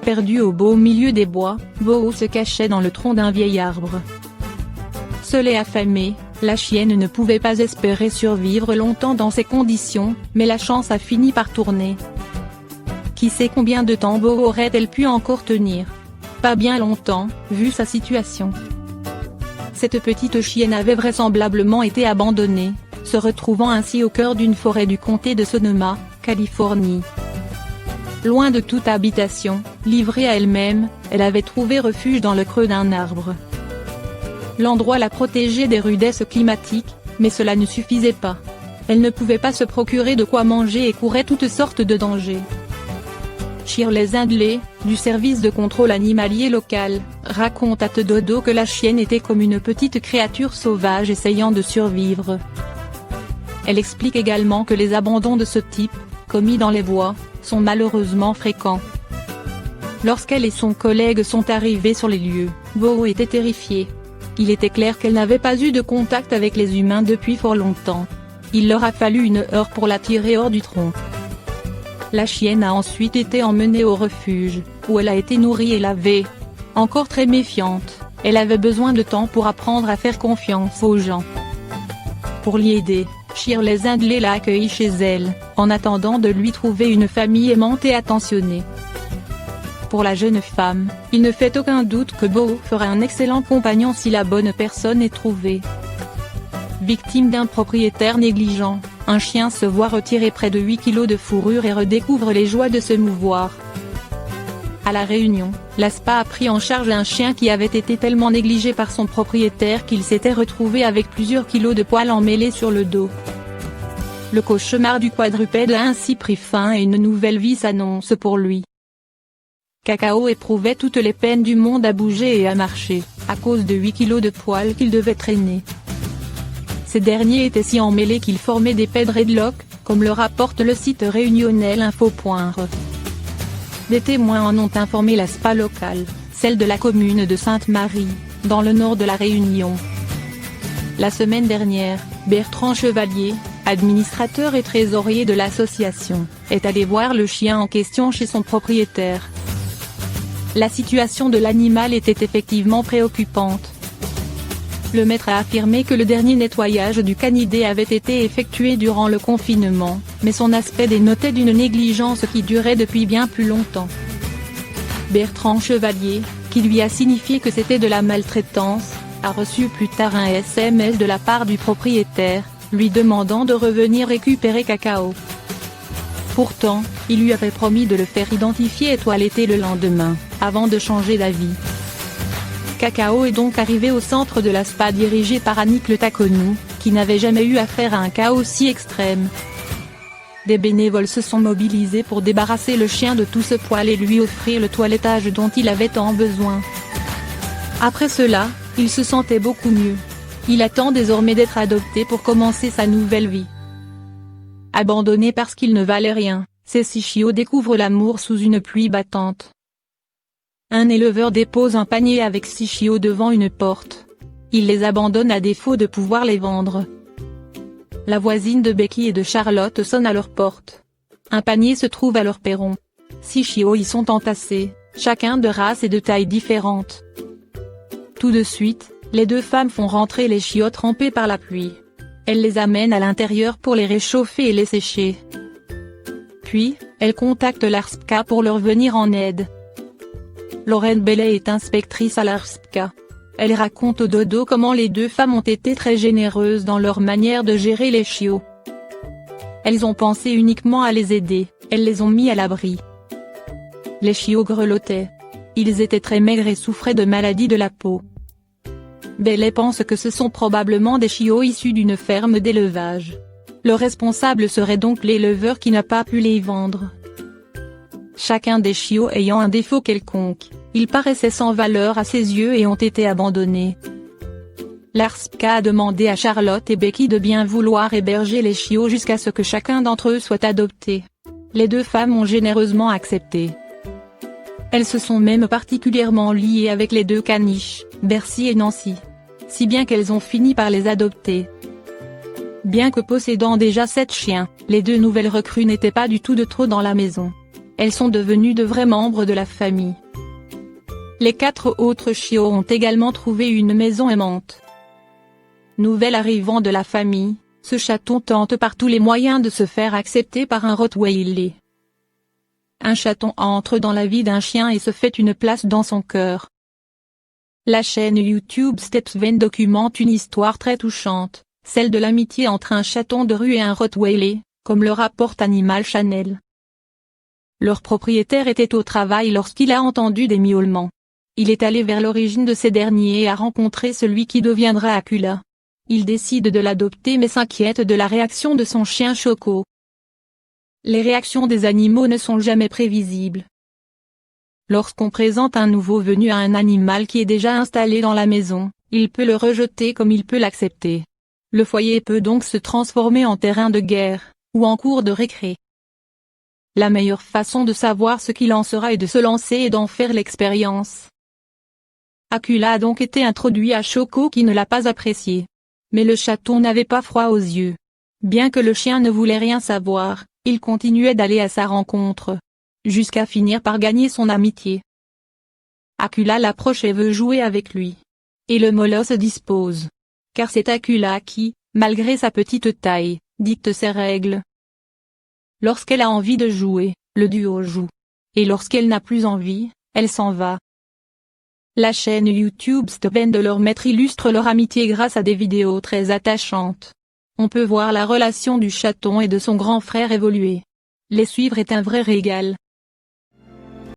Perdu au beau milieu des bois, Boho se cachait dans le tronc d'un vieil arbre. Seule et affamée, la chienne ne pouvait pas espérer survivre longtemps dans ces conditions, mais la chance a fini par tourner. Qui sait combien de temps Boho aurait-elle pu encore tenir? Pas bien longtemps, vu sa situation. Cette petite chienne avait vraisemblablement été abandonnée, se retrouvant ainsi au cœur d'une forêt du comté de Sonoma, Californie. Loin de toute habitation, livrée à elle-même, elle avait trouvé refuge dans le creux d'un arbre. L'endroit la protégeait des rudesses climatiques, mais cela ne suffisait pas. Elle ne pouvait pas se procurer de quoi manger et courait toutes sortes de dangers. Shirley Hindley, du service de contrôle animalier local, raconte à Dodo que la chienne était comme une petite créature sauvage essayant de survivre. Elle explique également que les abandons de ce type, commis dans les bois, sont malheureusement fréquents. Lorsqu'elle et son collègue sont arrivés sur les lieux, Boho était terrifiée. Il était clair qu'elle n'avait pas eu de contact avec les humains depuis fort longtemps. Il leur a fallu une heure pour la tirer hors du tronc. La chienne a ensuite été emmenée au refuge, où elle a été nourrie et lavée. Encore très méfiante, elle avait besoin de temps pour apprendre à faire confiance aux gens. Pour l'y aider, Shirley Hindley l'a accueillie chez elle, en attendant de lui trouver une famille aimante et attentionnée. Pour la jeune femme, il ne fait aucun doute que Boho fera un excellent compagnon si la bonne personne est trouvée. Victime d'un propriétaire négligent, un chien se voit retirer près de 8 kilos de fourrure et redécouvre les joies de se mouvoir. À La Réunion, la SPA a pris en charge un chien qui avait été tellement négligé par son propriétaire qu'il s'était retrouvé avec plusieurs kilos de poils emmêlés sur le dos. Le cauchemar du quadrupède a ainsi pris fin et une nouvelle vie s'annonce pour lui. Cacao éprouvait toutes les peines du monde à bouger et à marcher, à cause de 8 kilos de poils qu'il devait traîner. Ces derniers étaient si emmêlés qu'ils formaient des pets dreadlocks, comme le rapporte le site réunionnais Info.re. Des témoins en ont informé la SPA locale, celle de la commune de Sainte-Marie, dans le nord de la Réunion. La semaine dernière, Bertrand Chevalier, administrateur et trésorier de l'association, est allé voir le chien en question chez son propriétaire. La situation de l'animal était effectivement préoccupante. Le maître a affirmé que le dernier nettoyage du canidé avait été effectué durant le confinement, mais son aspect dénotait d'une négligence qui durait depuis bien plus longtemps. Bertrand Chevalier, qui lui a signifié que c'était de la maltraitance, a reçu plus tard un SMS de la part du propriétaire, lui demandant de revenir récupérer Cacao. Pourtant, il lui avait promis de le faire identifier et toiletter le lendemain, avant de changer d'avis. Cacao est donc arrivé au centre de la SPA dirigé par Annick Le Taconou, qui n'avait jamais eu affaire à un cas aussi extrême. Des bénévoles se sont mobilisés pour débarrasser le chien de tout ce poil et lui offrir le toilettage dont il avait tant besoin. Après cela, il se sentait beaucoup mieux. Il attend désormais d'être adopté pour commencer sa nouvelle vie. Abandonné parce qu'il ne valait rien, ces 6 chiots découvrent l'amour sous une pluie battante. Un éleveur dépose un panier avec 6 chiots devant une porte. Il les abandonne à défaut de pouvoir les vendre. La voisine de Becky et de Charlotte sonne à leur porte. Un panier se trouve à leur perron. 6 chiots y sont entassés, chacun de race et de taille différente. Tout de suite, les 2 femmes font rentrer les chiots trempés par la pluie. Elles les amènent à l'intérieur pour les réchauffer et les sécher. Puis, elles contactent l'ARSPCA pour leur venir en aide. Lorraine Bellet est inspectrice à l'ARSPCA. Elle raconte au Dodo comment les 2 femmes ont été très généreuses dans leur manière de gérer les chiots. Elles ont pensé uniquement à les aider, elles les ont mis à l'abri. Les chiots grelottaient. Ils étaient très maigres et souffraient de maladies de la peau. Bellet pense que ce sont probablement des chiots issus d'une ferme d'élevage. Le responsable serait donc l'éleveur qui n'a pas pu les vendre. Chacun des chiots ayant un défaut quelconque, ils paraissaient sans valeur à ses yeux et ont été abandonnés. L'ARSPCA a demandé à Charlotte et Becky de bien vouloir héberger les chiots jusqu'à ce que chacun d'entre eux soit adopté. Les 2 femmes ont généreusement accepté. Elles se sont même particulièrement liées avec les 2 caniches, Bercy et Nancy. Si bien qu'elles ont fini par les adopter. Bien que possédant déjà 7 chiens, les 2 nouvelles recrues n'étaient pas du tout de trop dans la maison. elles sont devenues de vrais membres de la famille. Les 4 autres chiots ont également trouvé une maison aimante. Nouvel arrivant de la famille, ce chaton tente par tous les moyens de se faire accepter par un Rottweiler. Un chaton entre dans la vie d'un chien et se fait une place dans son cœur. La chaîne YouTube Stepsven documente une histoire très touchante, celle de l'amitié entre un chaton de rue et un Rottweiler, comme le rapporte Animal Channel. Leur propriétaire était au travail lorsqu'il a entendu des miaulements. Il est allé vers l'origine de ces derniers et a rencontré celui qui deviendra Akula. Il décide de l'adopter mais s'inquiète de la réaction de son chien Choco. Les réactions des animaux ne sont jamais prévisibles. Lorsqu'on présente un nouveau venu à un animal qui est déjà installé dans la maison, il peut le rejeter comme il peut l'accepter. Le foyer peut donc se transformer en terrain de guerre, ou en cour de récré. La meilleure façon de savoir ce qu'il en sera est de se lancer et d'en faire l'expérience. Akula a donc été introduit à Choco qui ne l'a pas apprécié. Mais le chaton n'avait pas froid aux yeux. Bien que le chien ne voulait rien savoir, il continuait d'aller à sa rencontre, jusqu'à finir par gagner son amitié. Akula l'approche et veut jouer avec lui. Et le molosse se dispose. Car c'est Akula qui, malgré sa petite taille, dicte ses règles. Lorsqu'elle a envie de jouer, le duo joue. Et lorsqu'elle n'a plus envie, elle s'en va. La chaîne YouTube Stepsven de leur maître illustre leur amitié grâce à des vidéos très attachantes. On peut voir la relation du chaton et de son grand frère évoluer. Les suivre est un vrai régal.